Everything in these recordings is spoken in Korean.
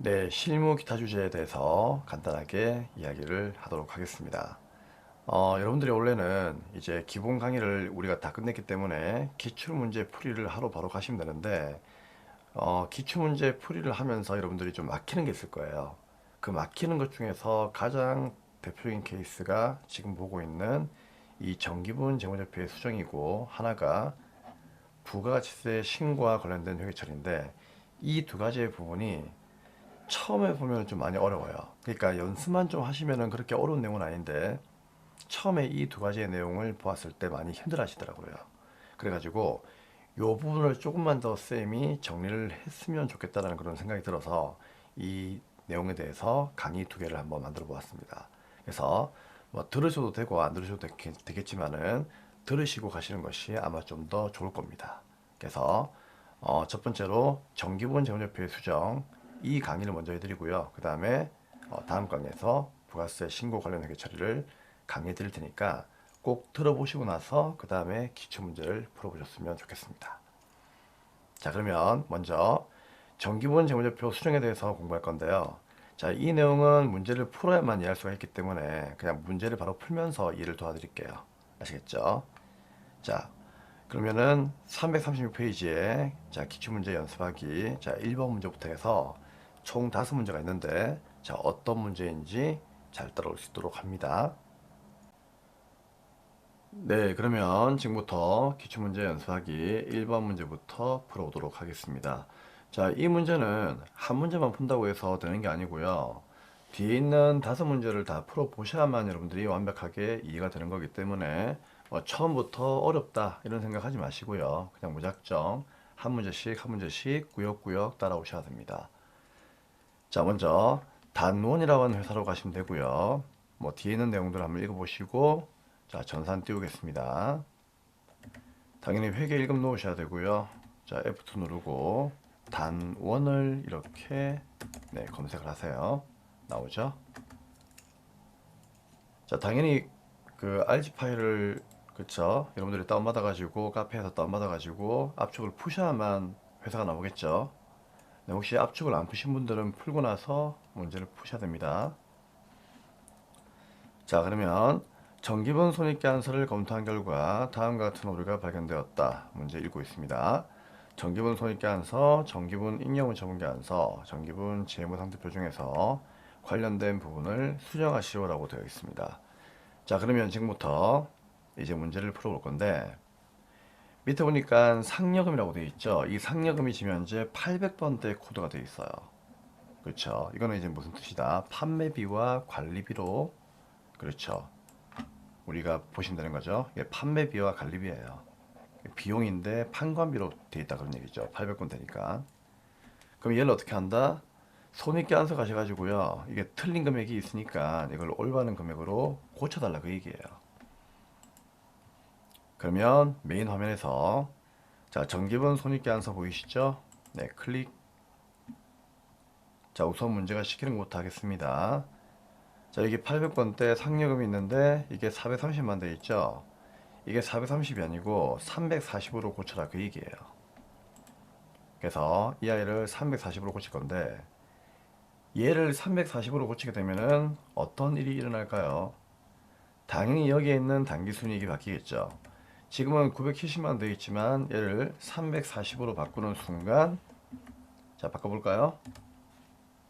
네, 실무 기타 주제에 대해서 간단하게 이야기를 하도록 하겠습니다. 여러분들이 원래는 이제 기본 강의를 우리가 다 끝냈기 때문에 기출문제 풀이를 하러 바로 가시면 되는데, 기출문제 풀이를 하면서 여러분들이 좀 막히는 게 있을 거예요. 그 막히는 것 중에서 가장 대표적인 케이스가 지금 보고 있는 이 정기분 재무제표의 수정이고, 하나가 부가가치세 신고와 관련된 회계처리인데, 이 두 가지의 부분이 처음에 보면 좀 많이 어려워요. 그러니까 연습만 좀 하시면은 그렇게 어려운 내용은 아닌데 처음에 이 두 가지의 내용을 보았을 때 많이 힘들어 하시더라고요. 그래가지고 요 부분을 조금만 더 쌤이 정리를 했으면 좋겠다라는 그런 생각이 들어서 이 내용에 대해서 강의 두 개를 한번 만들어 보았습니다. 그래서 뭐 들으셔도 되고 안 들으셔도 되겠지만은 들으시고 가시는 것이 아마 좀 더 좋을 겁니다. 그래서 첫 번째로 정기분 재무제표의 수정 이 강의를 먼저 해드리고요. 그 다음에 다음 강의에서 부가세 신고 관련 회계 처리를 강의해 드릴 테니까 꼭 들어보시고 나서 그 다음에 기출문제를 풀어보셨으면 좋겠습니다. 자, 그러면 먼저 정기분 재무제표 수정에 대해서 공부할 건데요. 자, 이 내용은 문제를 풀어야만 이해할 수가 있기 때문에 그냥 문제를 바로 풀면서 이해를 도와드릴게요. 아시겠죠? 자, 그러면은 336페이지에 자, 기출문제 연습하기 자, 1번 문제부터 해서 총 5문제가 있는데 자, 어떤 문제인지 잘 따라올 수 있도록 합니다. 네, 그러면 지금부터 기출문제 연습하기 1번 문제부터 풀어보도록 하겠습니다. 자, 이 문제는 한 문제만 푼다고 해서 되는 게 아니고요. 뒤에 있는 5문제를 다 풀어보셔야만 여러분들이 완벽하게 이해가 되는 거기 때문에 처음부터 어렵다 이런 생각하지 마시고요. 그냥 무작정 한 문제씩 한 문제씩 구역구역 따라오셔야 됩니다. 자, 먼저 단원이라고 하는 회사로 가시면 되고요. 뭐 뒤에 있는 내용들 한번 읽어보시고 자, 전산 띄우겠습니다. 당연히 회계 1급 놓으셔야 되고요. 자, F2 누르고 단원을 이렇게 네, 검색을 하세요. 나오죠? 자, 당연히 그 RG 파일을 그쵸? 여러분들이 다운받아 가지고 카페에서 다운받아 가지고 압축을 푸셔야만 회사가 나오겠죠. 네, 혹시 압축을 안 푸신 분들은 풀고 나서 문제를 푸셔야 됩니다. 자, 그러면 정기분 손익계산서를 검토한 결과 다음과 같은 오류가 발견되었다. 문제 읽고 있습니다. 정기분 손익계산서, 정기분 잉여분처분계산서, 정기분 재무상태표 중에서 관련된 부분을 수정하시오라고 되어 있습니다. 자, 그러면 지금부터 이제 문제를 풀어볼 건데 밑에 보니까 상여금이라고 되어 있죠. 이 상여금이 지금 현재 800번대 코드가 되어 있어요. 그렇죠. 이거는 이제 무슨 뜻이다? 판매비와 관리비로 그렇죠. 우리가 보시면 되는 거죠. 이게 판매비와 관리비예요. 비용인데 판관비로 되어 있다 그런 얘기죠. 800건 되니까. 그럼 얘를 어떻게 한다? 손익계 안서 가셔가지고요. 이게 틀린 금액이 있으니까 이걸 올바른 금액으로 고쳐달라 그 얘기예요. 그러면 메인 화면에서 자, 정기분 손익계 안서 보이시죠? 네, 클릭. 자, 우선 문제가 시키는 것부터 하겠습니다. 자, 여기 800번대 상여금이 있는데 이게 430만 돼 있죠? 이게 430이 아니고 340으로 고쳐라 그 얘기예요. 그래서 이 아이를 340으로 고칠 건데 얘를 340으로 고치게 되면은 어떤 일이 일어날까요? 당연히 여기에 있는 당기순이익이 바뀌겠죠. 지금은 970만 되어 있지만 얘를 340으로 바꾸는 순간 자, 바꿔볼까요?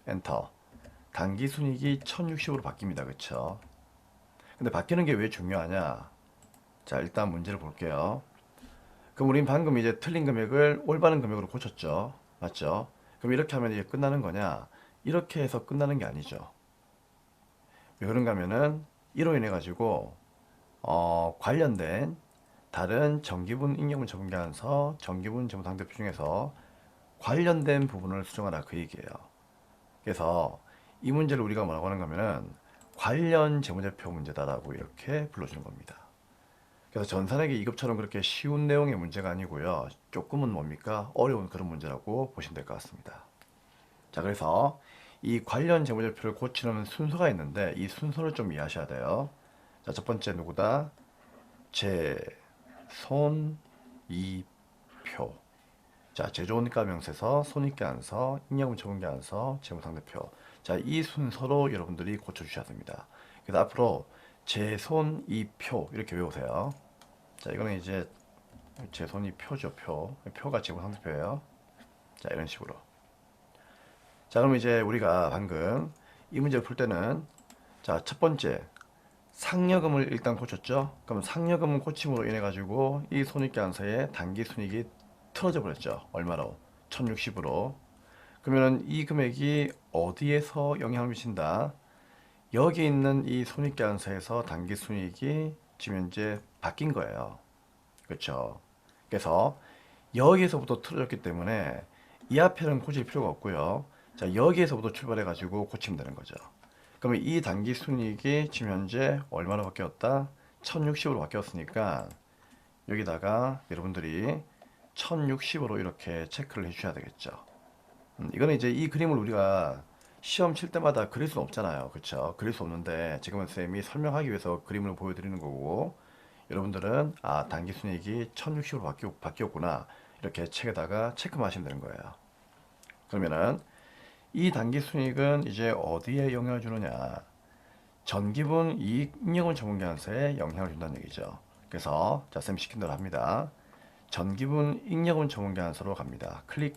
엔터. 당기순이익이 1060으로 바뀝니다. 그쵸? 근데 바뀌는 게 왜 중요하냐? 자, 일단 문제를 볼게요. 그럼 우린 방금 이제 틀린 금액을 올바른 금액으로 고쳤죠. 맞죠? 그럼 이렇게 하면 이게 끝나는 거냐? 이렇게 해서 끝나는 게 아니죠. 왜 그런가 하면은 이로 인해 가지고 관련된 다른 정기분 잉여분 처분계산서, 정기분 재무상태표 중에서 관련된 부분을 수정하라 그 얘기예요. 그래서 이 문제를 우리가 뭐라고 하는 거면은 관련 재무제표 문제다라고 이렇게 불러주는 겁니다. 그래서 전산회계 2급처럼 그렇게 쉬운 내용의 문제가 아니고요. 조금은 뭡니까? 어려운 그런 문제라고 보시면 될 것 같습니다. 자, 그래서 이 관련 재무제표를 고치는 순서가 있는데 이 순서를 좀 이해하셔야 돼요. 자, 첫 번째 누구다? 제, 손, 이, 표. 자, 제조원가 명세서, 손익계산서, 잉여금처분계산서, 재무상대표. 자, 이 순서로 여러분들이 고쳐주셔야 됩니다. 그래서 앞으로 제손이표 이렇게 외우세요. 자, 이거는 이제 제손이표죠, 표. 표가 재무상대표예요. 자, 이런 식으로. 자, 그럼 이제 우리가 방금 이 문제를 풀 때는 자, 첫 번째 상여금을 일단 고쳤죠. 그럼 상여금을 고침으로 인해 가지고 이 손익계산서의 단기순이익이 틀어져 버렸죠. 얼마로? 1060으로. 그러면 이 금액이 어디에서 영향을 미친다? 여기 있는 이 손익계산서에서 단기순이익이 지금 현재 바뀐 거예요. 그렇죠? 그래서 여기에서부터 틀어졌기 때문에 이 앞에는 고칠 필요가 없고요. 자, 여기에서부터 출발해 가지고 고치면 되는 거죠. 그러면 이 단기 순이익이 지금 현재 얼마로 바뀌었다? 1060으로 바뀌었으니까 여기다가 여러분들이 1060으로 이렇게 체크를 해주셔야 되겠죠. 이거는 이제 이 그림을 우리가 시험 칠 때마다 그릴 수 없잖아요. 그렇죠? 그릴 수 없는데 지금은 쌤이 설명하기 위해서 그림을 보여드리는 거고 여러분들은 아 단기 순이익이 1060으로 바뀌었구나 이렇게 책에다가 체크만 하시면 되는 거예요. 그러면은 이 단기 순이익은 이제 어디에 영향을 주느냐? 전기분 이익 잉여금 처분계산서에 영향을 준다는 얘기죠. 그래서 자, 쌤 시킨 대로 합니다. 전기분 잉여금 처분계산서로 갑니다. 클릭.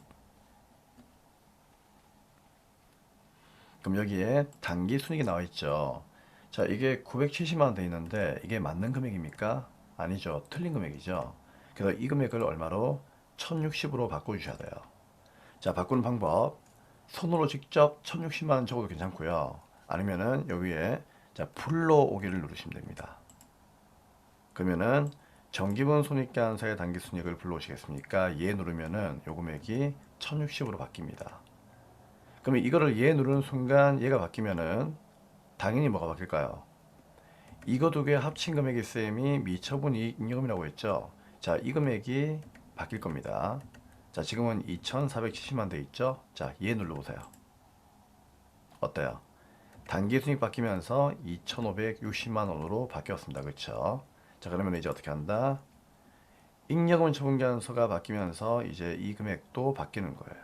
그럼 여기에 단기 순이익이 나와 있죠. 자, 이게 970만 원 돼 있는데 이게 맞는 금액입니까? 아니죠. 틀린 금액이죠. 그래서 이 금액을 얼마로? 1060으로 바꿔 주셔야 돼요. 자, 바꾸는 방법. 손으로 직접 1060만 원 적어도 괜찮고요. 아니면은 여기에 자, 불러오기를 누르시면 됩니다. 그러면은 정기분 손익계산서의 단기순이익을 불러오시겠습니까? 예 누르면은 요 금액이 1060으로 바뀝니다. 그러면 이거를 예 누르는 순간 얘가 바뀌면은 당연히 뭐가 바뀔까요? 이거 두 개 합친 금액이 쌤이 미처분 이익 잉여금이라고 했죠. 자, 이 금액이 바뀔 겁니다. 자, 지금은 2,470만 돼 있죠. 자, 예 눌러보세요. 어때요? 단기 순익 바뀌면서 2,560만 원으로 바뀌었습니다. 그렇죠? 자, 그러면 이제 어떻게 한다? 잉여금 처분계산서가 바뀌면서 이제 이 금액도 바뀌는 거예요.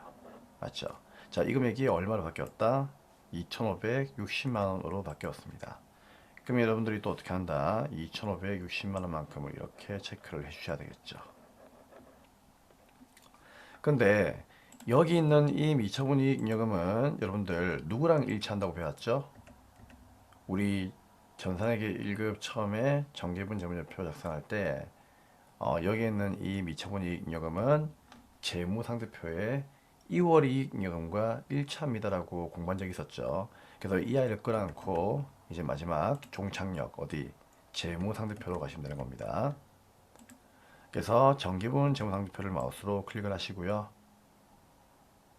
맞죠? 자, 이 금액이 얼마로 바뀌었다? 2,560만 원으로 바뀌었습니다. 그럼 여러분들이 또 어떻게 한다? 2,560만 원만큼을 이렇게 체크를 해주셔야 되겠죠. 근데 여기 있는 이 미처분 이익 잉여금은 여러분들 누구랑 일치한다고 배웠죠? 우리 전산회계 1급 처음에 정기분 재무제표 작성할 때 여기 있는 이 미처분 이익 잉여금은 재무상대표에 2월 이익 잉여금과 일치합니다라고 공부한 적이 있었죠. 그래서 이 아이를 끌어안고 이제 마지막 종착역 어디 재무상대표로 가시면 되는 겁니다. 그래서 정기분 재무상대표를 마우스로 클릭을 하시고요.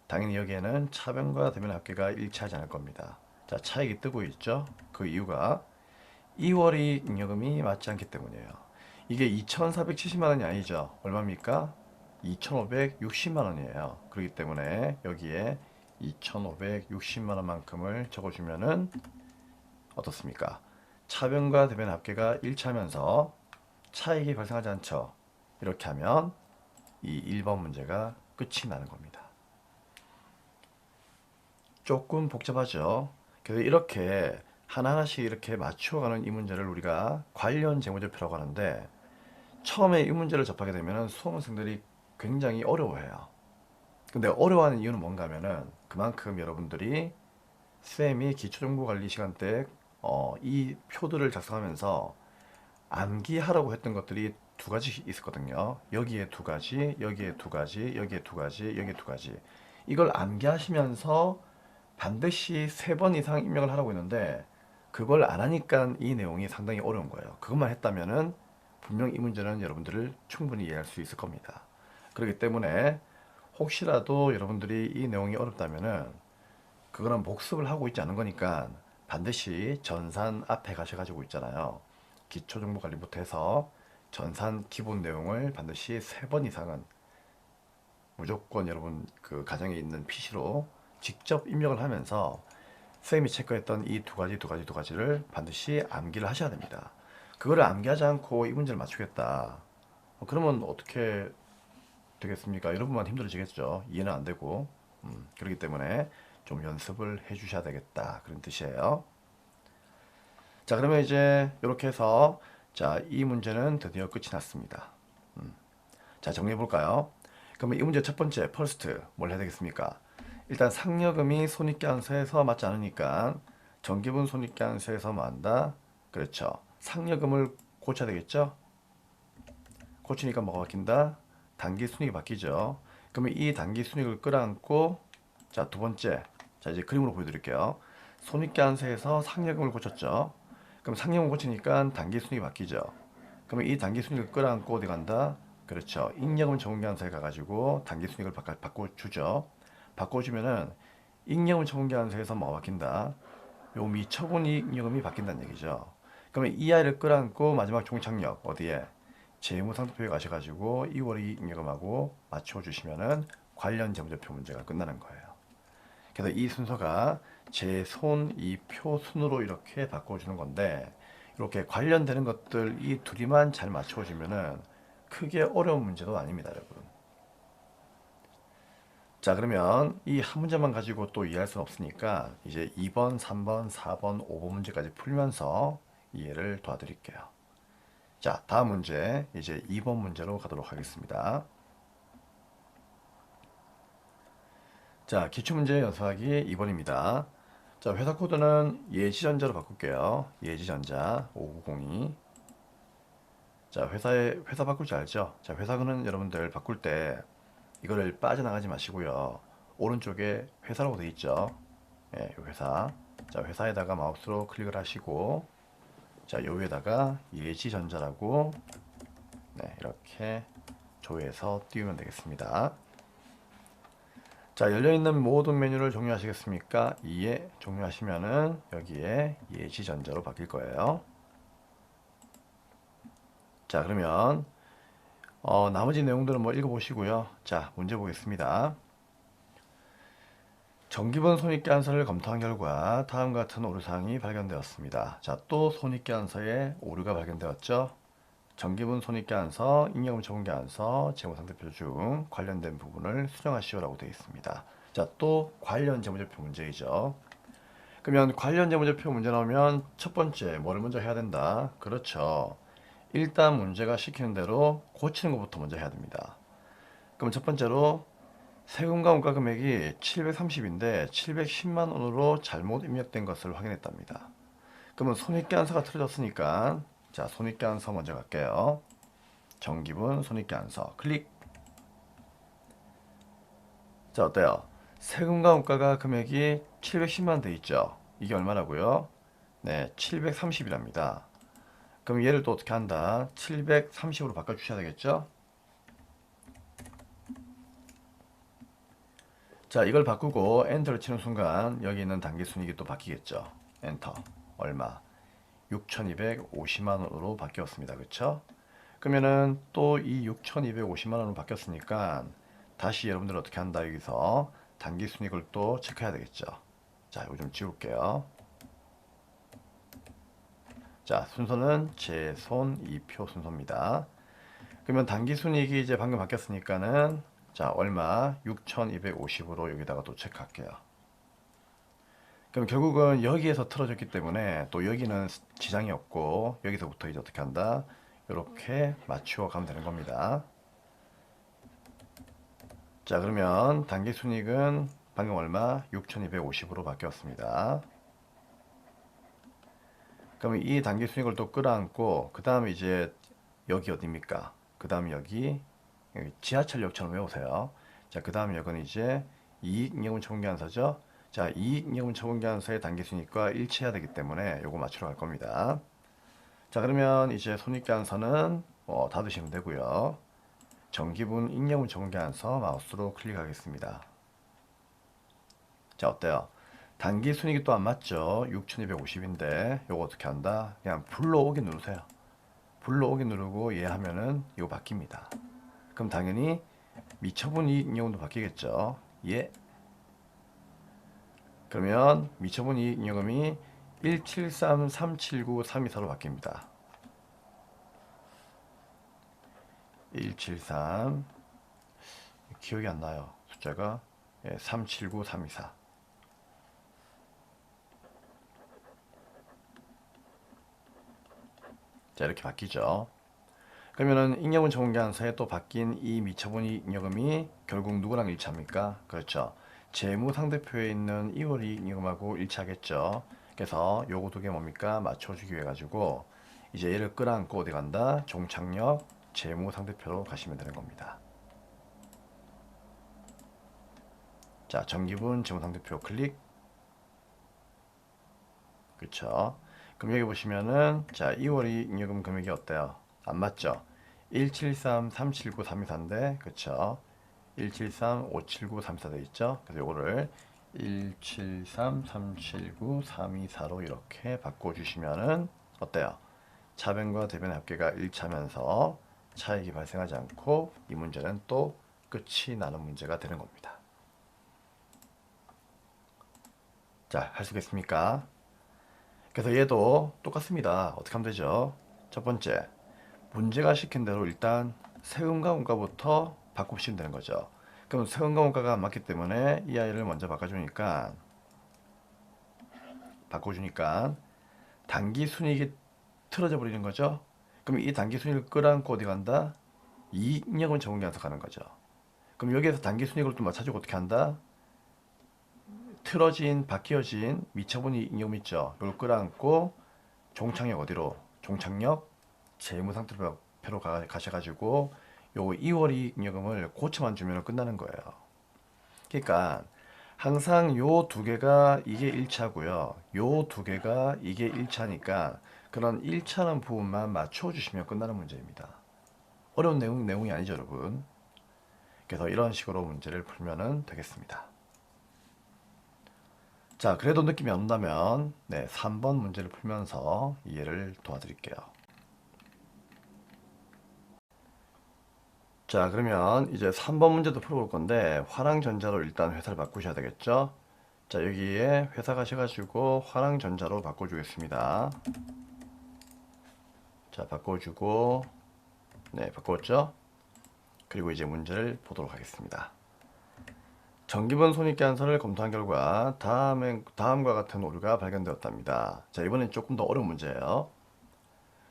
당연히 여기에는 차변과 대면 합계가 일치하지 않을 겁니다. 자, 차익이 뜨고 있죠. 그 이유가 2월 이익 잉여금이 맞지 않기 때문이에요. 이게 2,470만 원이 아니죠. 얼마입니까? 2,560만 원이에요. 그렇기 때문에 여기에 2,560만 원만큼을 적어주면은 어떻습니까? 차변과 대변 합계가 일치하면서 차익이 발생하지 않죠. 이렇게 하면 이 1번 문제가 끝이 나는 겁니다. 조금 복잡하죠. 그래서 이렇게 하나하나씩 이렇게 맞추어가는 이 문제를 우리가 관련 재무제표라고 하는데 처음에 이 문제를 접하게 되면 수험생들이 굉장히 어려워해요. 근데 어려워하는 이유는 뭔가 하면은 그만큼 여러분들이 쌤이 기초정보관리 시간 때 이 표들을 작성하면서 암기하라고 했던 것들이 두 가지 있었거든요. 여기에 두 가지, 여기에 두 가지, 여기에 두 가지, 여기에 두 가지. 이걸 암기하시면서 반드시 3번 이상 입력을 하라고 했는데 그걸 안 하니까 이 내용이 상당히 어려운 거예요. 그것만 했다면은 분명 이 문제는 여러분들을 충분히 이해할 수 있을 겁니다. 그렇기 때문에 혹시라도 여러분들이 이 내용이 어렵다면은 그거는 복습을 하고 있지 않은 거니까 반드시 전산 앞에 가셔가지고 있잖아요. 기초정보관리부터 해서 전산 기본 내용을 반드시 3번 이상은 무조건 여러분 그 가정에 있는 PC로 직접 입력을 하면서 쌤이 체크했던 이 두 가지를 반드시 암기를 하셔야 됩니다. 그거를 암기하지 않고 이 문제를 맞추겠다. 그러면 어떻게 되겠습니까? 여러분만 힘들어지겠죠. 이해는 안 되고. 그렇기 때문에 좀 연습을 해 주셔야 되겠다. 그런 뜻이에요. 자, 그러면 이제 이렇게 해서 자, 이 문제는 드디어 끝이 났습니다. 자, 정리해 볼까요? 그러면 이 문제 첫 번째, first, 뭘 해야 되겠습니까? 일단 상여금이 손익계산서에서 맞지 않으니까 정기분 손익계산서에서 뭐 한다? 그렇죠. 상여금을 고쳐야 되겠죠? 고치니까 뭐가 바뀐다? 단기순이익이 바뀌죠. 그러면 이 단기순이익을 끌어안고 자, 두 번째. 자, 이제 그림으로 보여드릴게요. 손익계산서에서 상여금을 고쳤죠. 그럼 상여금을 고치니까 단기순이익이 바뀌죠. 그러면 이 단기순이익을 끌어안고 어디 간다? 그렇죠. 잉여금 처분계산서에 가가지고 단기순이익을 바꿔주죠. 바꿔주면은 잉여금 처분계산서에서 뭐가 바뀐다? 요 미처분이익잉여금이 바뀐다는 얘기죠. 그러면 이 아이를 끌어안고 마지막 종착역 어디에? 재무상태표에 가셔가지고 2월 이익잉여금하고 맞춰주시면은 관련 재무제표 문제가 끝나는 거예요. 그래서 이 순서가 제 손, 이 표 순으로 이렇게 바꿔주는 건데 이렇게 관련되는 것들 이 둘이만 잘 맞춰주면은 크게 어려운 문제도 아닙니다, 여러분. 자, 그러면 이 한 문제만 가지고 또 이해할 수는 없으니까 이제 2번, 3번, 4번, 5번 문제까지 풀면서 이해를 도와드릴게요. 자, 다음 문제 이제 2번 문제로 가도록 하겠습니다. 자, 기출문제 연습하기 2번입니다. 자, 회사 코드는 예지전자로 바꿀게요. 예지전자 5902. 자, 회사 바꿀 줄 알죠? 자, 회사는 여러분들 바꿀 때 이거를 빠져나가지 마시고요. 오른쪽에 회사라고 되어 있죠? 예, 요 회사. 자, 회사에다가 마우스로 클릭을 하시고 자, 요 위에다가 예지전자라고 네, 이렇게 조회해서 띄우면 되겠습니다. 자, 열려있는 모든 메뉴를 종료하시겠습니까? 이에 종료하시면은 여기에 예지전자로 바뀔 거예요. 자, 그러면 나머지 내용들은 뭐 읽어보시고요. 자, 문제 보겠습니다. 정기분 손익계산서를 검토한 결과 다음과 같은 오류사항이 발견되었습니다. 자, 또 손익계산서에 오류가 발견되었죠. 정기분 손익계산서, 잉여금 처분계산서, 재무상태표 중 관련된 부분을 수정하시오라고 되어 있습니다. 자, 또 관련 재무제표 문제이죠. 그러면 관련 재무제표 문제 나오면 첫 번째 뭐를 먼저 해야 된다? 그렇죠. 일단 문제가 시키는 대로 고치는 것부터 먼저 해야 됩니다. 그럼 첫 번째로 세금과 원가 금액이 730인데 710만 원으로 잘못 입력된 것을 확인했답니다. 그러면 손익계산서가 틀어졌으니까 자, 손익계산서 먼저 갈게요. 정기분 손익계산서 클릭. 자, 어때요? 세금과 원가가 금액이 710만 원 돼 있죠. 이게 얼마라고요? 네, 730이랍니다. 그럼 얘를 또 어떻게 한다? 730으로 바꿔 주셔야 되겠죠? 자, 이걸 바꾸고 엔터를 치는 순간 여기 있는 단기순이익이 또 바뀌겠죠. 엔터. 얼마? 6,250만 원으로 바뀌었습니다. 그쵸? 그러면은 또 이 6,250만 원으로 바뀌었으니까 다시 여러분들 어떻게 한다? 여기서 단기순이익을 또 체크해야 되겠죠. 자, 이거 좀 지울게요. 자, 순서는 제 손 2표 순서입니다. 그러면 단기순이익이 이제 방금 바뀌었으니까는 자, 얼마? 6,250으로 여기다가 또 체크할게요. 그럼 결국은 여기에서 틀어졌기 때문에 또 여기는 지장이 없고 여기서부터 이제 어떻게 한다? 이렇게 맞추어 가면 되는 겁니다. 자, 그러면 단기순이익은 방금 얼마? 6,250으로 바뀌었습니다. 그러면 이 단기순이익을 또 끌어안고 그 다음에 이제 여기 어디입니까? 그 다음 여기 지하철역처럼 외우세요. 자, 그 다음 역은 이제 이익잉여금 처분계산서죠. 자, 이익잉여금 처분계산서의 단기순이익과 일치해야 되기 때문에 요거 맞추러 갈 겁니다. 자, 그러면 이제 손익계산서는 닫으시면 되고요. 정기분 잉여금 처분계산서 마우스로 클릭하겠습니다. 자, 어때요? 단기순이익이 또 안 맞죠? 6,250인데 요거 어떻게 한다? 그냥 불러오기 누르세요. 불러오기 누르고 예 하면은 이거 바뀝니다. 그럼 당연히 미처분 이익잉여금도 바뀌겠죠. 예. 그러면 미처분 이익잉여금이 173379324로 바뀝니다. 173 기억이 안 나요. 숫자가 379324. 자, 이렇게 바뀌죠. 그러면은 잉여금 전공계산서에 또 바뀐 이 미처분 잉여금이 결국 누구랑 일치합니까? 그렇죠. 재무상대표에 있는 2월 이익잉여금하고 일치하겠죠. 그래서 요거 두 개 뭡니까? 맞춰주기 위해 가지고 이제 얘를 끌어안고 어디 간다? 종착역 재무상대표로 가시면 되는 겁니다. 자, 정기분 재무상대표 클릭. 그쵸. 그럼 여기 보시면은 자, 2월 이익잉여금 금액이 어때요? 안 맞죠? 173-379-324인데 그쵸? 173-579-324 돼 있죠? 그래서 요거를 173-379-324로 이렇게 바꿔주시면은 어때요? 차변과 대변의 합계가 일치하면서 차익이 발생하지 않고 이 문제는 또 끝이 나는 문제가 되는 겁니다. 자, 할 수 있겠습니까? 그래서 얘도 똑같습니다. 어떻게 하면 되죠? 첫 번째, 문제가 시킨 대로 일단 세금과 원가부터 바꾸시면 되는 거죠. 그럼 세금과 원가가 안 맞기 때문에 이 아이를 먼저 바꿔주니까 단기 순이익이 틀어져 버리는 거죠. 그럼 이 단기 순이익을 끌어안고 어디 간다? 이익잉여금 전공계산서 가는 거죠. 그럼 여기에서 단기 순이익을 또 맞춰주고 어떻게 한다? 바뀌어진 미처분 이익잉여금 있죠. 이걸 끌어안고 종착역 어디로? 종착역 재무상태표로 가셔가지고 요 2월 이익잉여금을 고쳐만 주면 끝나는 거예요. 그러니까 항상 요 두 개가 이게 일치하고요. 요 두 개가 이게 일치하니까 그런 일치하는 부분만 맞춰주시면 끝나는 문제입니다. 어려운 내용이 아니죠, 여러분. 그래서 이런 식으로 문제를 풀면 되겠습니다. 자, 그래도 느낌이 안 온다면 3번 문제를 풀면서 이해를 도와드릴게요. 자, 그러면 이제 3번 문제도 풀어볼 건데 화랑전자로 일단 회사를 바꾸셔야 되겠죠? 자, 여기에 회사 가셔가지고 화랑전자로 바꿔주겠습니다. 자, 바꿔주고 바꿨죠? 그리고 이제 문제를 보도록 하겠습니다. 정기분 손익계산서를 검토한 결과 다음과 같은 오류가 발견되었답니다. 자, 이번엔 조금 더 어려운 문제예요.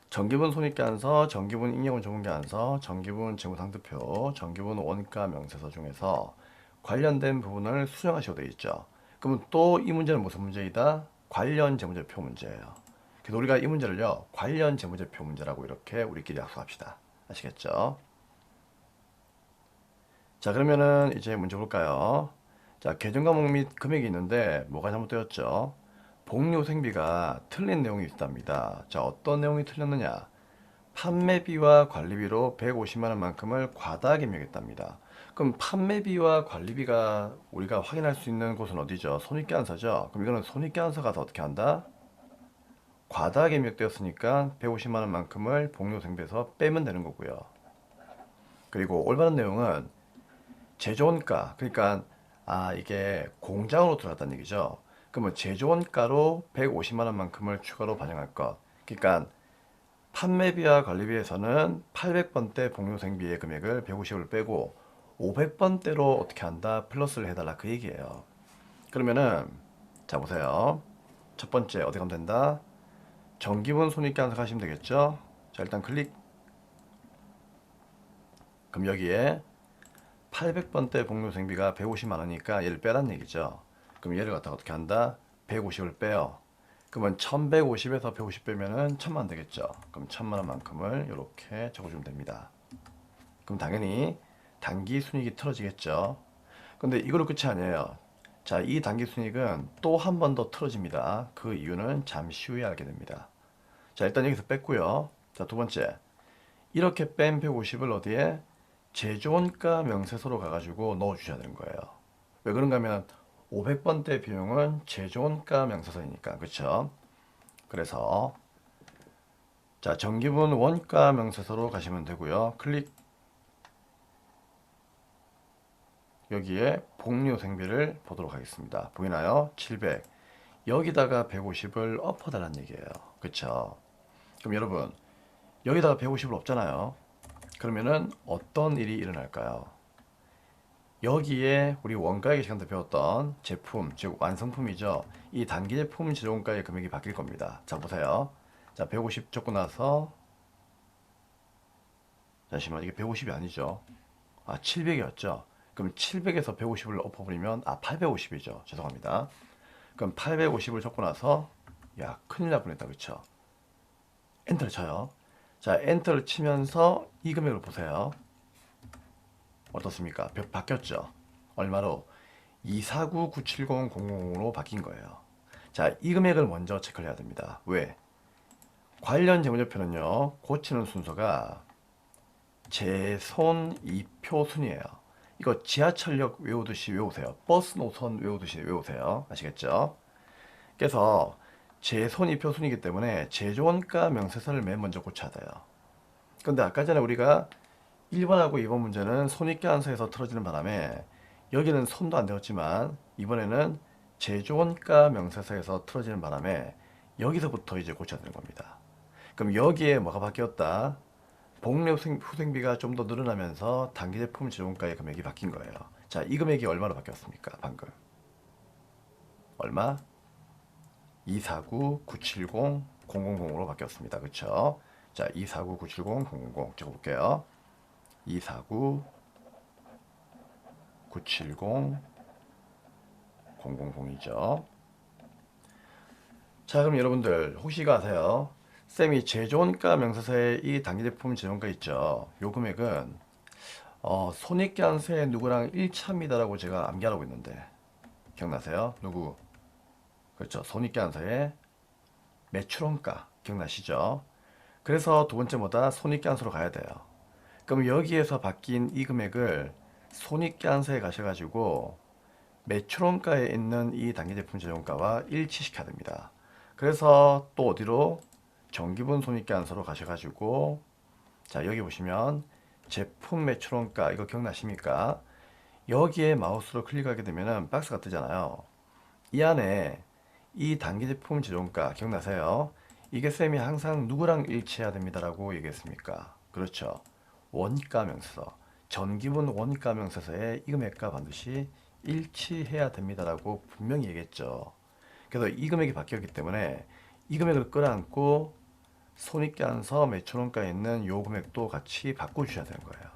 정기분 손익계산서, 정기분 잉여금 전공계산서, 정기분 재무상대표, 정기분 원가 명세서 중에서 관련된 부분을 수정하셔도 되어 있죠. 그러면 또 이 문제는 무슨 문제이다? 관련 재무제표 문제예요. 그래서 우리가 이 문제를요, 관련 재무제표 문제라고 이렇게 우리끼리 약속합시다. 아시겠죠? 자, 그러면은 이제 문제 볼까요? 자, 계정 과목 및 금액이 있는데 뭐가 잘못되었죠? 복류 생비가 틀린 내용이 있답니다. 자, 어떤 내용이 틀렸느냐? 판매비와 관리비로 150만 원만큼을 과다하게 입력했답니다. 그럼 판매비와 관리비가 우리가 확인할 수 있는 곳은 어디죠? 손익계산서죠. 그럼 이거는 손익계산서 가서 어떻게 한다? 과다하게 입력되었으니까 150만 원만큼을 복류 생비에서 빼면 되는 거고요. 그리고 올바른 내용은 제조원가, 그러니까 이게 공장으로 들어갔다는 얘기죠. 그러면 제조원가로 150만 원만큼을 추가로 반영할 것. 그러니까 판매비와 관리비에서는 800번대 복류생비의 금액을 150을 빼고 500번대로 어떻게 한다? 플러스를 해달라 그 얘기예요. 그러면은 자 보세요. 첫 번째 어디 가면 된다? 정기분 손익계산서 하시면 되겠죠. 자 일단 클릭. 그럼 여기에 800번대 복류생비가 150만 원이니까 얘를 빼란 얘기죠. 그럼 얘를 갖다가 어떻게 한다? 150을 빼요. 그러면 1150에서 150 빼면은 1000만 원 되겠죠. 그럼 1000만 원만큼을 이렇게 적어주면 됩니다. 그럼 당연히 단기 순이익이 틀어지겠죠. 근데 이걸로 끝이 아니에요. 자, 이 단기 순이익은 또 한 번 더 틀어집니다. 그 이유는 잠시 후에 알게 됩니다. 자, 일단 여기서 뺐고요. 자, 두 번째. 이렇게 뺀 150을 어디에? 제조원가 명세서로 가가지고 넣어주셔야 되는 거예요. 왜 그런가 하면 500번대 비용은 제조원가 명세서이니까. 그쵸? 그래서 자 정기분 원가 명세서로 가시면 되고요. 클릭. 여기에 복류 생비를 보도록 하겠습니다. 보이나요? 700. 여기다가 150을 엎어달라는 얘기예요. 그쵸? 그럼 여러분 여기다가 150을 없잖아요. 그러면은 어떤 일이 일어날까요? 여기에 우리 원가액 시간 때 배웠던 제품, 즉 완성품이죠. 이 단기 제품 제조원가의 금액이 바뀔 겁니다. 자, 보세요. 자, 150 적고 나서, 잠시만, 이게 150이 아니죠. 아, 700이었죠. 그럼 700에서 150을 엎어버리면, 850이죠. 죄송합니다. 그럼 850을 적고 나서, 야, 큰일 날 뻔했다. 그쵸? 엔터를 쳐요. 자, 엔터를 치면서 이 금액을 보세요. 어떻습니까? 바뀌었죠? 얼마로? 249-970-000으로 바뀐 거예요. 자, 이 금액을 먼저 체크를 해야 됩니다. 왜? 관련 재무제표는요, 고치는 순서가 제손 2표 순이에요. 이거 지하철역 외우듯이 외우세요. 버스 노선 외우듯이 외우세요. 아시겠죠? 그래서 제손 2표 순이기 때문에 제조원가 명세서를 맨 먼저 고쳐야 돼요. 근데 아까 전에 우리가 1번하고 2번 문제는 손익계산서에서 틀어지는 바람에 여기는 손도 안 되었지만 이번에는 제조원가 명세서에서 틀어지는 바람에 여기서부터 이제 고쳐야 되는 겁니다. 그럼 여기에 뭐가 바뀌었다? 복리 후생비가 좀 더 늘어나면서 단기제품 제조원가의 금액이 바뀐 거예요. 자, 이 금액이 얼마로 바뀌었습니까? 방금. 얼마? 249-970-000으로 바뀌었습니다. 그쵸? 자, 249-970-000 적어볼게요. 249-970-000이죠. 자, 그럼 여러분들 혹시 이거 아세요? 쌤이 제조원가 명세서에 이 단기제품 제조원가 있죠. 요 금액은 손익계산서에 누구랑 일치합니다라고 제가 암기하고 있는데 기억나세요? 누구? 그렇죠. 손익계산서에 매출원가 기억나시죠? 그래서 두 번째 뭐다? 손익계산서로 가야 돼요. 그럼 여기에서 바뀐 이 금액을 손익계산서에 가셔가지고 매출원가에 있는 이 단기제품 제조원가와 일치시켜야 됩니다. 그래서 또 어디로? 정기분 손익계산서로 가셔가지고 자, 여기 보시면 제품 매출원가 이거 기억나십니까? 여기에 마우스로 클릭하게 되면은 박스가 뜨잖아요. 이 안에 이 단기제품 제조원가 기억나세요? 이게 쌤이 항상 누구랑 일치해야 됩니다라고 얘기했습니까? 그렇죠. 원가 명세서, 전기분 원가 명세서에 이 금액과 반드시 일치해야 됩니다라고 분명히 얘기했죠. 그래서 이 금액이 바뀌었기 때문에 이 금액을 끌어안고 손익계산서 매출원가에 있는 요 금액도 같이 바꿔주셔야 되는 거예요.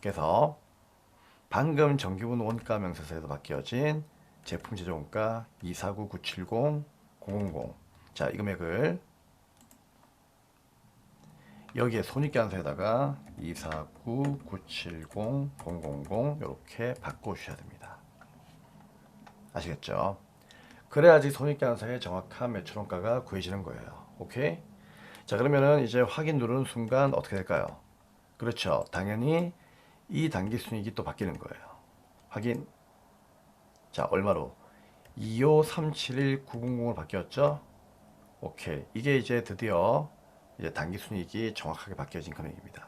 그래서 방금 정기분 원가 명세서에서 바뀌어진 제품 제조원가 249-970-000 자, 이 금액을 여기에 손익계산서에다가 249-970-000 이렇게 바꿔주셔야 됩니다. 아시겠죠? 그래야지 손익계산서에 정확한 매출원가가 구해지는 거예요. 오케이? 자, 그러면은 이제 확인 누르는 순간 어떻게 될까요? 그렇죠. 당연히 이 단기 순이익이 또 바뀌는 거예요. 확인. 자, 얼마로? 25371-900으로 바뀌었죠? 오케이. 이게 이제 드디어 이제 단기 순이익이 정확하게 바뀌어진 금액입니다.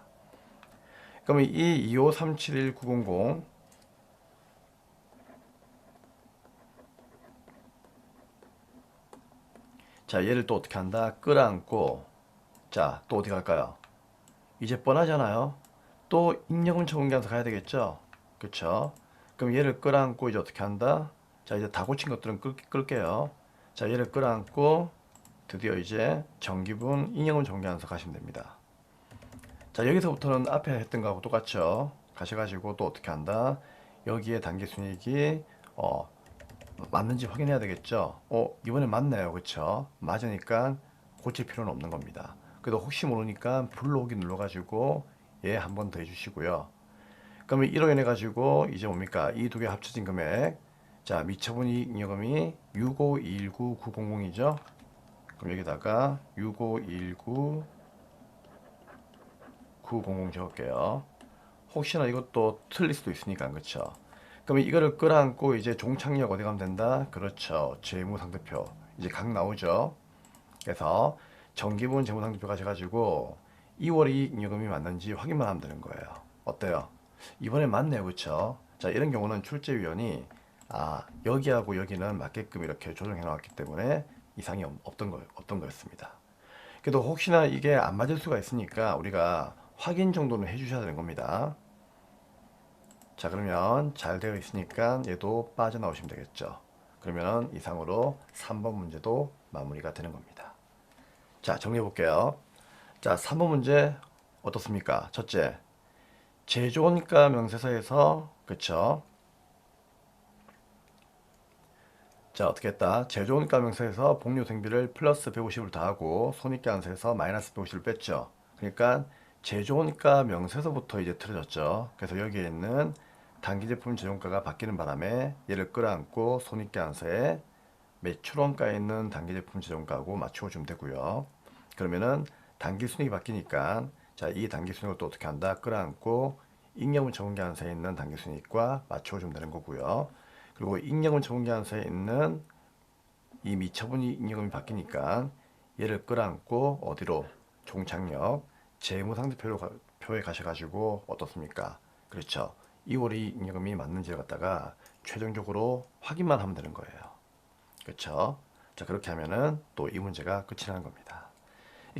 그러면 이 25371-900 자, 얘를 또 어떻게 한다? 끌어안고 자, 또 어디 갈까요? 이제 뻔하잖아요. 또 인여금 처분기한서 가야 되겠죠? 그쵸? 그럼 얘를 끌어안고 이제 어떻게 한다? 자, 이제 다 고친 것들은 끌게요. 자, 얘를 끌어안고 드디어 이제 정기분 인여금 처분기한서 가시면 됩니다. 자, 여기서부터는 앞에 했던 거하고 똑같죠? 가셔가지고 또 어떻게 한다? 여기에 단기순이익이 맞는지 확인해야 되겠죠? 이번에 맞네요. 그쵸? 맞으니까 고칠 필요는 없는 겁니다. 그래도 혹시 모르니까 불러오기 눌러가지고 예, 한 번 더 해주시고요. 그러면 1로 인해 가지고 이제 뭡니까? 이 두 개 합쳐진 금액. 자, 미처분이익여금이 6519900이죠. 그럼 여기다가 6519900 적을게요. 혹시나 이것도 틀릴 수도 있으니까 그렇죠. 그러면 이거를 끌어안고 이제 종착역 어디 가면 된다? 그렇죠. 재무상태표. 이제 각 나오죠. 그래서 정기분 재무상태표 가셔가지고 2월 이익잉여금이 맞는지 확인만 하면 되는 거예요. 어때요? 이번에 맞네요. 그쵸? 자, 이런 경우는 출제위원이 여기하고 여기는 맞게끔 이렇게 조정해 나왔기 때문에 이상이 없던 거였습니다. 그래도 혹시나 이게 안 맞을 수가 있으니까 우리가 확인 정도는 해주셔야 되는 겁니다. 자, 그러면 잘 되어 있으니까 얘도 빠져나오시면 되겠죠. 그러면 이상으로 3번 문제도 마무리가 되는 겁니다. 자, 정리해 볼게요. 자, 3번 문제 어떻습니까? 첫째, 제조원가 명세서에서, 그쵸? 자, 어떻게 했다? 제조원가 명세서에서 복리후생비를 플러스 150을 더하고 손익계산서에서 마이너스 150을 뺐죠. 그러니까 제조원가 명세서부터 이제 틀어졌죠. 그래서 여기에 있는 단기제품 제조원가가 바뀌는 바람에 얘를 끌어안고 손익계산서에 매출원가에 있는 단기제품 제조원가하고 맞추어 주면 되고요. 그러면은 단기순이익이 바뀌니까 자, 이 단기순이익을 또 어떻게 한다? 끌어안고 익명분 처분계산서에 있는 단기순이익과 맞추어 주면 되는 거고요. 그리고 익명분 처분계산서에 있는 이 미처분이 익명분이 바뀌니까 얘를 끌어안고 어디로? 종착역 재무상태표에 가셔가지고 어떻습니까? 그렇죠. 2월이 익명금이 맞는지를 갖다가 최종적으로 확인만 하면 되는 거예요. 그렇죠? 자, 그렇게 하면은 또 이 문제가 끝이 나는 겁니다.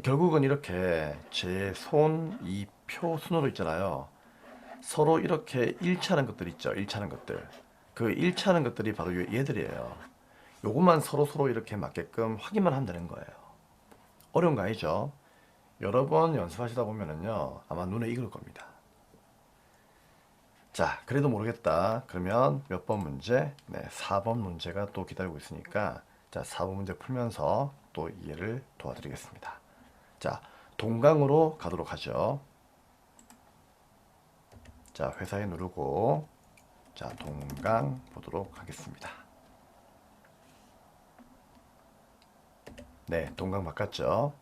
결국은 이렇게 제 손, 이 표 순으로 있잖아요. 서로 이렇게 일치하는 것들 있죠. 일치하는 것들. 그 일치하는 것들이 바로 얘들이에요. 요것만 서로 이렇게 맞게끔 확인만 하면 되는 거예요. 어려운 거 아니죠? 여러 번 연습하시다 보면은요, 아마 눈에 익을 겁니다. 자, 그래도 모르겠다. 그러면 몇 번 문제? 네, 4번 문제가 또 기다리고 있으니까, 자, 4번 문제 풀면서 또 이해를 도와드리겠습니다. 자, 동강으로 가도록 하죠. 자, 회사에 누르고, 자, 동강 보도록 하겠습니다. 네, 동강 바꿨죠.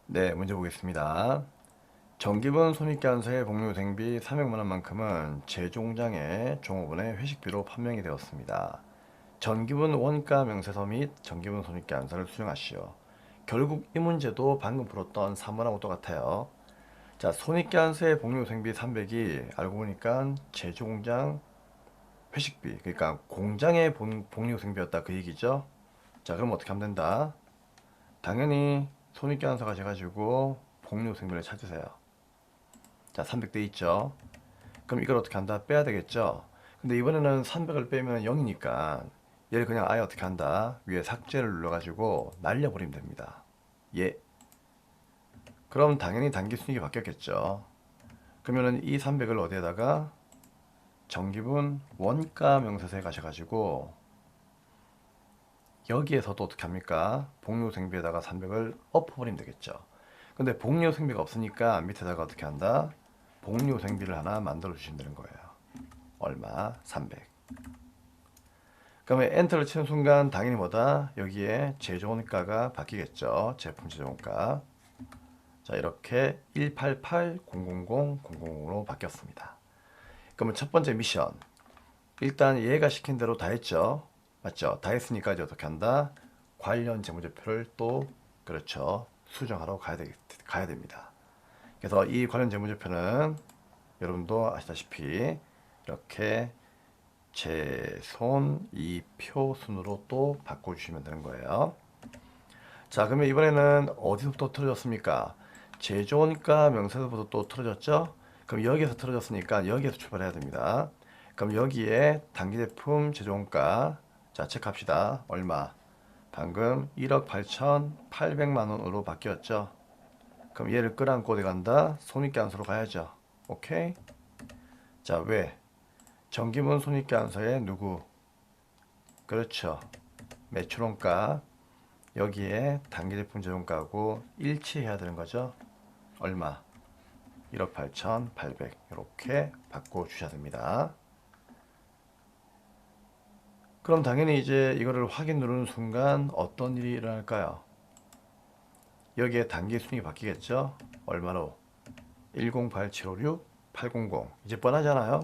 네, 문제 보겠습니다. 정기분 손익계산서의 복리후생비 300만 원만큼은 제조공장의 종업원의 회식비로 판명이 되었습니다. 전기분 원가 명세서 및 전기분 손익계산서를 수정하시오. 결국 이 문제도 방금 풀었던 3번하고 똑같아요. 자, 손익계산서의 복리후생비 300이 알고 보니까 제조공장 회식비, 그러니까 공장의 복리후생비였다 그 얘기죠. 자, 그럼 어떻게 하면 된다? 당연히 손익계산서 가셔가지고 복리후생비를 찾으세요. 자, 300대 있죠. 그럼 이걸 어떻게 한다? 빼야 되겠죠. 근데 이번에는 300을 빼면 0이니까 얘를 그냥 아예 어떻게 한다? 위에 삭제를 눌러가지고 날려버리면 됩니다. 예. 그럼 당연히 단기순이익이 바뀌었겠죠. 그러면은 이 300을 어디에다가 정기분 원가 명세서에 가셔가지고 여기에서도 어떻게 합니까? 복리후생비에다가 300을 엎어버리면 되겠죠. 근데 복리후생비가 없으니까 밑에다가 어떻게 한다? 복리후생비를 하나 만들어 주시면 되는 거예요. 얼마? 300. 그러면 엔터를 치는 순간 당연히 뭐다? 여기에 제조원가가 바뀌겠죠. 제품 제조원가. 자, 이렇게 188,000,000으로 바뀌었습니다. 그러면 첫 번째 미션. 일단 얘가 시킨 대로 다 했죠. 맞죠? 다 했으니까 이제 어떻게 한다? 관련 재무제표를 또 그렇죠. 수정하러 가야 됩니다. 그래서 이 관련 재무제표는 여러분도 아시다시피 이렇게 제 손 이 표 순으로 또 바꿔주시면 되는 거예요. 자, 그러면 이번에는 어디서부터 틀어졌습니까? 제조원가 명세서부터 또 틀어졌죠? 그럼 여기에서 틀어졌으니까 여기에서 출발해야 됩니다. 그럼 여기에 단기제품 제조원가 자, 체크합시다. 얼마? 방금 1억 8,800만 원으로 바뀌었죠? 그럼 얘를 끌어안고 어디 간다? 손익계산서로 가야죠. 오케이? 자, 왜? 정기분 손익계산서에 누구? 그렇죠. 매출원가 여기에 단기제품 제조원가하고 일치해야 되는 거죠. 얼마? 1억 8,800 이렇게 바꿔주셔야 됩니다. 그럼 당연히 이제 이거를 확인 누르는 순간 어떤 일이 일어날까요? 여기에 단기순이익이 바뀌겠죠? 얼마로? 108756 800 이제 뻔하잖아요.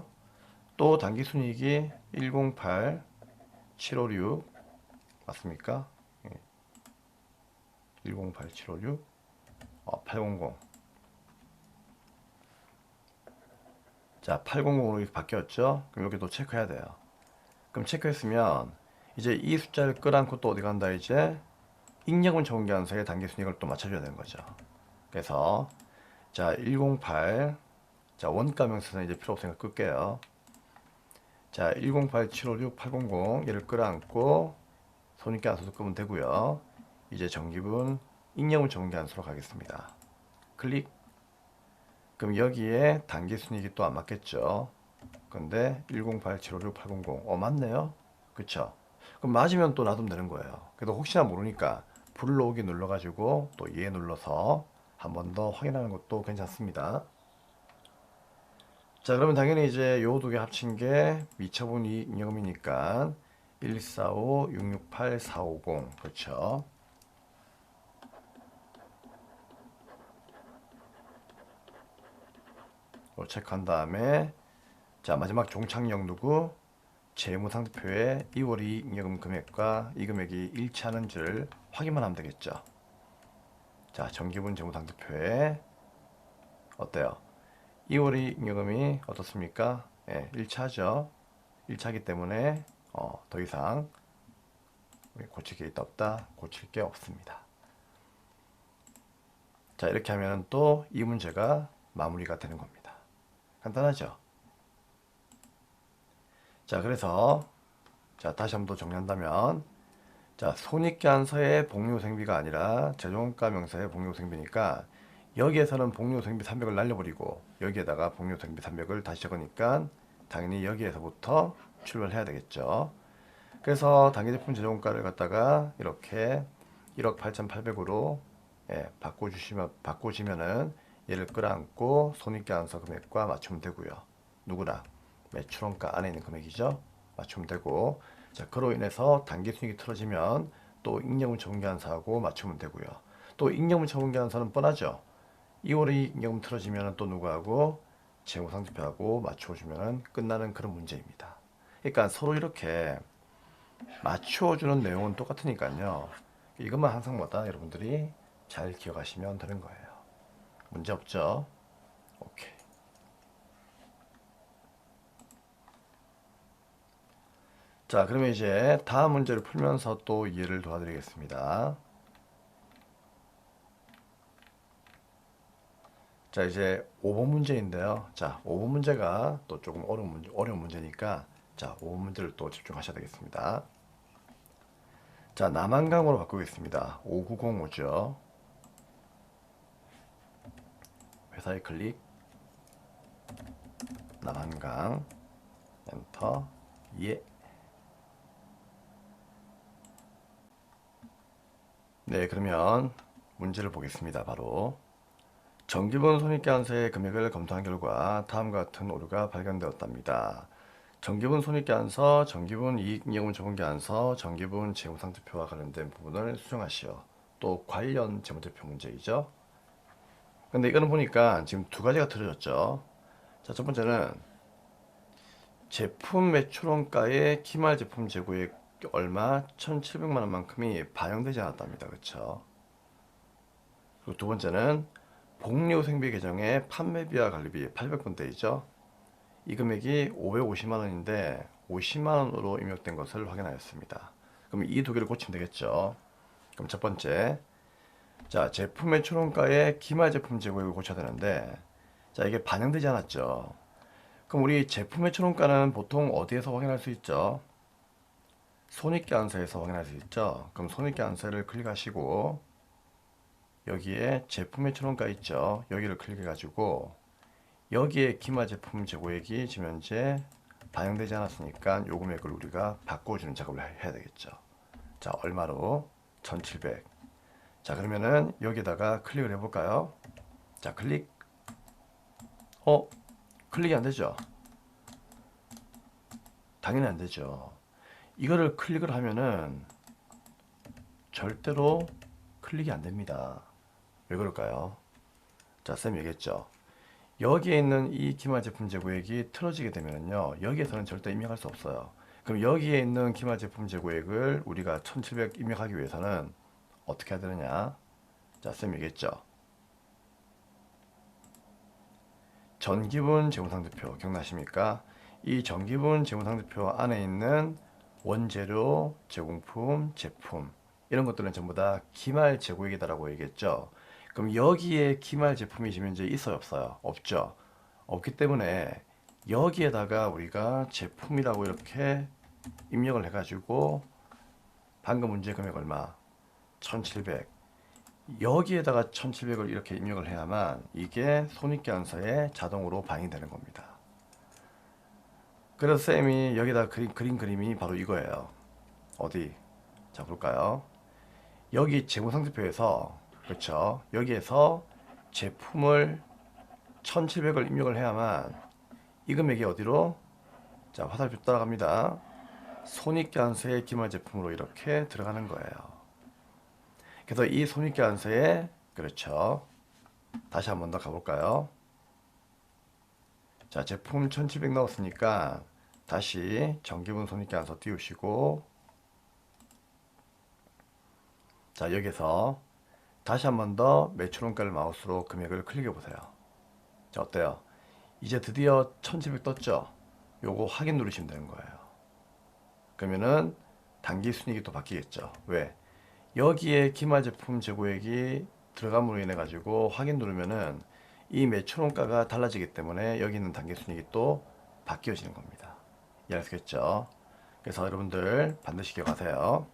또 단기순이익이 108756 맞습니까? 108756 800 자, 800으로 이렇게 바뀌었죠? 그럼 여기도 체크해야 돼요. 그럼 체크했으면 이제 이 숫자를 끌어안고 또 어디 간다 이제 익명분 처분계산서의 단기순이익을 또 맞춰줘야 되는 거죠. 그래서 자, 108 자, 원가 명세서는 이제 필요 없으니까 끌게요. 자, 108756800 얘를 끌어안고 손익계산서도 끄면 되고요. 이제 정기분 익명을 정계한서로 가겠습니다. 클릭. 그럼 여기에 단기순이익이 또 안 맞겠죠. 근데 108756800 맞네요. 그쵸? 그럼 맞으면 또 놔두면 되는 거예요. 그래도 혹시나 모르니까 불러오기 눌러가지고 또 얘 눌러서 한 번 더 확인하는 것도 괜찮습니다. 자, 그러면 당연히 이제 요 두 개 합친 게 미처분 이익잉여금이니까 145 668 450 그렇죠. 체크한 다음에 자, 마지막 종착역 누구? 재무상태표에 2월 이익잉여금 금액과 이 금액이 일치하는지를 확인만 하면 되겠죠. 자, 정기분 재무상태표에 어때요? 2월 이익잉여금이 어떻습니까? 예, 일치하죠. 일치하기 때문에 더 이상 고칠 게 있다 없다? 고칠 게 없습니다. 자, 이렇게 하면 또 이 문제가 마무리가 되는 겁니다. 간단하죠? 자, 그래서 자, 다시 한번 더 정리한다면 자, 손익계산서의 복리후생비가 아니라 재정원가 명세의 복리후생비니까 여기에서는 복리후생비 300을 날려버리고 여기에다가 복리후생비 300을 다시 적으니까 당연히 여기에서부터 출발해야 되겠죠. 그래서 단기제품 재정원가를 갖다가 이렇게 1억 8,800으로 바꿔주시면은 얘를 끌어안고 손익계산서 금액과 맞추면 되고요. 누구나 매출원가 안에 있는 금액이죠. 맞추면 되고 자, 그로 인해서 단기순이익이 틀어지면 또 익명을 처분계산서하고 맞추면 되고요. 또 익명을 처분계산서는 뻔하죠. 2월에 익명 틀어지면 또 누구하고 재무상태표하고 맞춰주면 끝나는 그런 문제입니다. 그러니까 서로 이렇게 맞춰주는 내용은 똑같으니까요. 이것만 항상마다 여러분들이 잘 기억하시면 되는 거예요. 문제 없죠? 오케이. 자, 그러면 이제 다음 문제를 풀면서 또 이해를 도와드리겠습니다. 자, 이제 5번 문제인데요. 자, 5번 문제가 또 조금 어려운 문제니까 자, 5번 문제를 또 집중하셔야 되겠습니다. 자, 남한강으로 바꾸겠습니다. 5905죠. 회사에 클릭. 남한강. 엔터. 예. 네, 그러면 문제를 보겠습니다. 바로 정기분 손익계산서의 금액을 검토한 결과 다음과 같은 오류가 발견되었답니다. 정기분 손익계산서, 정기분 이익잉여금 처분계산서, 정기분 재무상태표와 관련된 부분을 수정하시오. 또 관련 재무제표 문제이죠. 근데 이거는 보니까 지금 두 가지가 틀어졌죠. 자, 첫 번째는 제품 매출원가의 기말 제품 재고액 얼마 1,700만 원만큼이 반영되지 않았답니다. 그렇죠? 그리고 두 번째는 복리후생비 계정의 판매비와 관리비 800분대이죠. 이 금액이 550만 원인데 50만 원으로 입력된 것을 확인하였습니다. 그럼 이 두 개를 고치면 되겠죠. 그럼 첫 번째, 자, 제품 매출원가의 기말 제품 재고액을 고쳐야 되는데, 자, 이게 반영되지 않았죠. 그럼 우리 제품 매출원가는 보통 어디에서 확인할 수 있죠? 손익계산서에서 확인할 수 있죠. 그럼 손익계산서를 클릭하시고 여기에 제품 매출원가 있죠. 여기를 클릭해가지고 여기에 기말 제품 재고액이 지금 현재 반영되지 않았으니까 요 금액을 우리가 바꿔주는 작업을 해야 되겠죠. 자, 얼마로? 1700. 자, 그러면은 여기다가 클릭을 해볼까요? 자, 클릭. 클릭이 안 되죠? 당연히 안 되죠. 이거를 클릭을 하면은 절대로 클릭이 안 됩니다. 왜 그럴까요? 자, 쌤 얘기했죠. 여기에 있는 이 기말 제품 재고액이 틀어지게 되면요, 여기에서는 절대 입력할 수 없어요. 그럼 여기에 있는 기말 제품 재고액을 우리가 1700 입력하기 위해서는 어떻게 해야 되느냐? 자, 쌤 얘기했죠. 전기분 재무상태표 기억나십니까? 이 전기분 재무상태표 안에 있는 원재료, 제공품, 제품 이런 것들은 전부 다 기말 재고액이다라고 얘기했죠. 그럼 여기에 기말 제품이 지금 이제 있어요, 없어요? 없죠. 없기 때문에 여기에다가 우리가 제품이라고 이렇게 입력을 해가지고 방금 문제 금액 얼마? 1700. 여기에다가 1700을 이렇게 입력을 해야만 이게 손익계산서에 자동으로 반영이 되는 겁니다. 그래서 쌤이 여기다 그린 그림이 바로 이거예요. 어디? 자, 볼까요? 여기 재무상태표에서, 그렇죠? 여기에서 제품을 1700을 입력을 해야만 이 금액이 어디로? 자, 화살표 따라갑니다. 손익계산서의 기말 제품으로 이렇게 들어가는 거예요. 그래서 이 손익계산서에, 그렇죠, 다시 한 번 더 가볼까요? 자, 제품 1700 넣었으니까 다시 정기분 손익계산서 띄우시고, 자, 여기서 다시 한 번 더 매출원가를 마우스로 금액을 클릭해 보세요. 자, 어때요? 이제 드디어 1700 떴죠? 요거 확인 누르시면 되는 거예요. 그러면은 당기순이익이 또 바뀌겠죠. 왜? 여기에 기말제품 재고액이 들어감으로 인해 가지고 확인 누르면은 이 매출원가가 달라지기 때문에 여기 있는 당기순이익이 또 바뀌어지는 겁니다. 이해하시겠죠? 그래서 여러분들 반드시 기억하세요.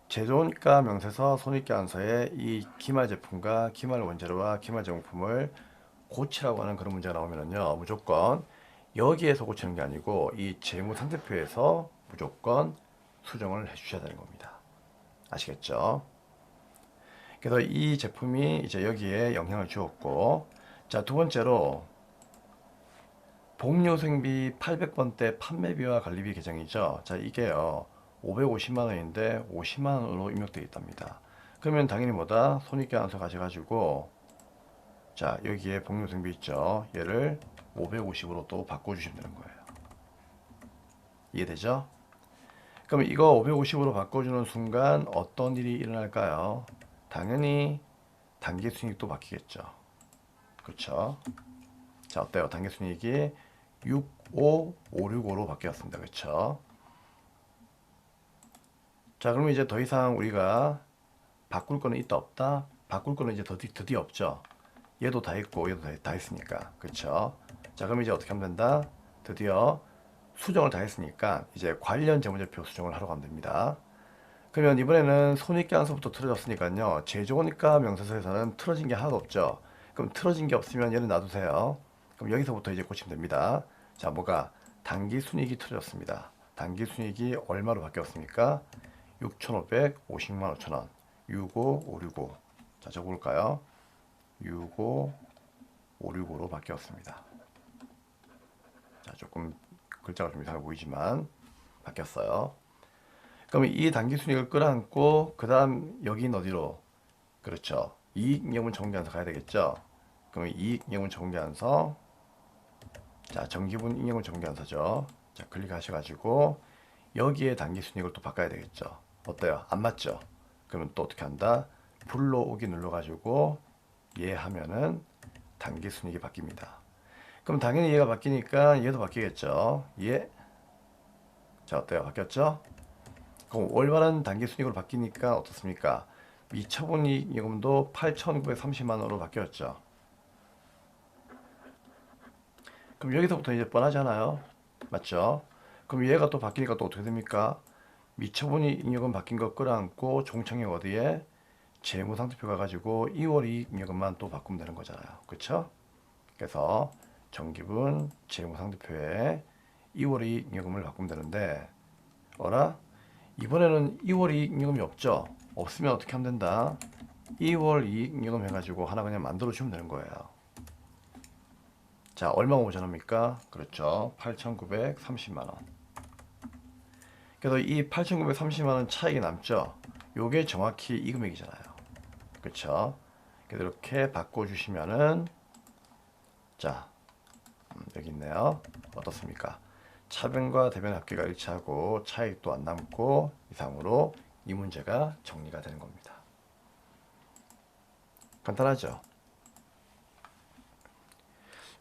제조원가 명세서 손익계산서에 이 기말 제품과 기말 원재료와 기말 제공품을 고치라고 하는 그런 문제가 나오면은요, 무조건 여기에서 고치는 게 아니고 이 재무상태표에서 무조건 수정을 해 주셔야 되는 겁니다. 아시겠죠? 그래서 이 제품이 이제 여기에 영향을 주었고, 자, 두 번째로 복료생비 800번대 판매비와 관리비 계정이죠. 자, 이게요 550만 원인데 50만 원으로 입력되어 있답니다. 그러면 당연히 뭐다? 손익계산서 가셔가지고, 자, 여기에 복료생비 있죠. 얘를 550으로 또 바꿔주시면 되는 거예요. 이해되죠? 그럼 이거 550으로 바꿔주는 순간 어떤 일이 일어날까요? 당연히 단기순이익도 바뀌겠죠. 그렇죠? 자, 어때요? 단기순이익이 65565로 바뀌었습니다. 그렇죠? 자, 그러면 이제 더 이상 우리가 바꿀 거는 있다 없다? 바꿀 거는 이제 드디어 없죠. 얘도 다 있고 얘도 다 있으니까. 그렇죠? 자, 그럼 이제 어떻게 하면 된다? 드디어 수정을 다 했으니까 이제 관련 재무제표 수정을 하러 가면 됩니다. 그러면 이번에는 손익계산서부터 틀어졌으니까요, 제조원가 명세서에서는 틀어진 게 하나도 없죠. 그럼 틀어진 게 없으면 얘는 놔두세요. 그럼 여기서부터 이제 고치면 됩니다. 자, 뭐가? 당기순이익이 틀어졌습니다. 당기순이익이 얼마로 바뀌었습니까? 6,550만 5천원. 65565. 자, 적어볼까요? 65565로 바뀌었습니다. 자, 조금 글자가 좀 이상해 보이지만 바뀌었어요. 그러면 이 당기순이익을 끌어안고 그 다음 여긴 어디로? 그렇죠, 이익잉여분 정리한서 가야 되겠죠. 그러면 이익잉여분 정리한서, 자, 정기분 잉여분 정리한서죠. 자, 클릭하셔가지고 여기에 당기순이익을 또 바꿔야 되겠죠. 어때요? 안 맞죠? 그러면 또 어떻게 한다? 불러오기 눌러가지고 얘 하면은 당기순이익이 바뀝니다. 그럼 당연히 얘가 바뀌니까 얘도 바뀌겠죠. 얘. 자, 어때요? 바뀌었죠? 그럼 월말은 단기순이익으로 바뀌니까 어떻습니까? 미처분 이익금도 8,930만 원으로 바뀌었죠. 그럼 여기서부터 이제 뻔하잖아요. 맞죠? 그럼 얘가 또 바뀌니까 또 어떻게 됩니까? 미처분 이익금 바뀐 거 끌어안고 종착역 어디에? 재무상태표 가가지고 2월 이익금만 또 바꾸면 되는 거잖아요. 그쵸? 그래서 정기분 재무상태표에 2월 이익금을 바꾸면 되는데, 어라? 이번에는 2월 이익잉여금이 없죠. 없으면 어떻게 하면 된다? 2월 이익잉여금 해가지고 하나 그냥 만들어 주면 되는 거예요. 자, 얼마 모자랍니까? 그렇죠, 8,930만 원. 그래서 이 8,930만 원 차익이 남죠. 요게 정확히 이 금액이잖아요. 그렇죠? 그래서 이렇게 바꿔주시면은, 자, 여기 있네요. 어떻습니까? 차변과 대변 합계가 일치하고 차익도 안 남고 이상으로 이 문제가 정리가 되는 겁니다. 간단하죠?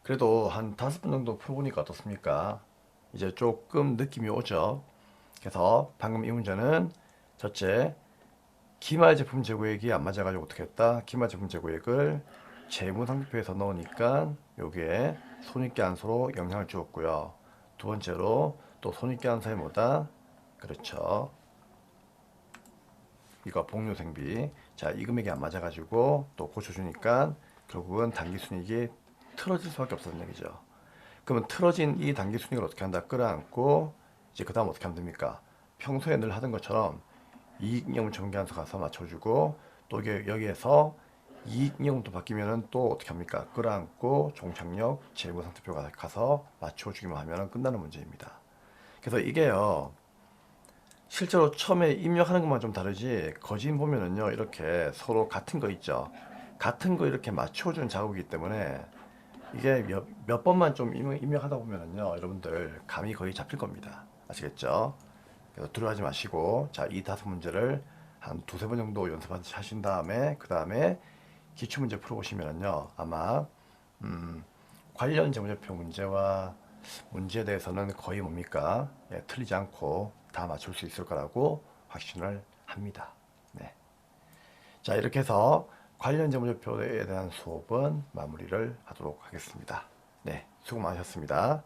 그래도 한 5번 정도 풀어보니까 어떻습니까? 이제 조금 느낌이 오죠? 그래서 방금 이 문제는 첫째, 기말 제품 재고액이 안 맞아가지고 어떻게 했다? 기말 제품 재고액을 재무상표에서 넣으니까 요게 손익 계산서로 영향을 주었고요. 두 번째로 또 손익 계산서에 뭐다? 그렇죠. 이거 복류생비. 자, 이 금액이 안 맞아가지고 또 고쳐주니까 결국은 당기순이익이 틀어질 수밖에 없었던 얘기죠. 그러면 틀어진 이 당기순이익을 어떻게 한다? 끌어안고 이제 그 다음 어떻게 하면 됩니까? 평소에 늘 하던 것처럼 이익잉여금전개안서 가서 맞춰주고 또 여기에서 이익잉여금도 바뀌면은 또 어떻게 합니까? 끌어안고 종착역 재무상태표 가서 맞춰주기만 하면 끝나는 문제입니다. 그래서 이게요, 실제로 처음에 입력하는 것만 좀 다르지 거진 보면은요, 이렇게 서로 같은 거 있죠. 같은 거 이렇게 맞춰준 작업이기 때문에 이게 몇 번만 좀 입력하다 보면은요, 여러분들 감이 거의 잡힐 겁니다. 아시겠죠? 그래서 두려워하지 마시고, 자, 이 다섯 문제를 한 두세 번 정도 연습하신 다음에 그 다음에 기출문제 풀어보시면은요, 아마 관련 재무제표 문제와 문제에 대해서는 거의 뭡니까? 예, 틀리지 않고 다 맞출 수 있을 거라고 확신을 합니다. 네. 자, 이렇게 해서 관련 재무제표에 대한 수업은 마무리를 하도록 하겠습니다. 네, 수고 많으셨습니다.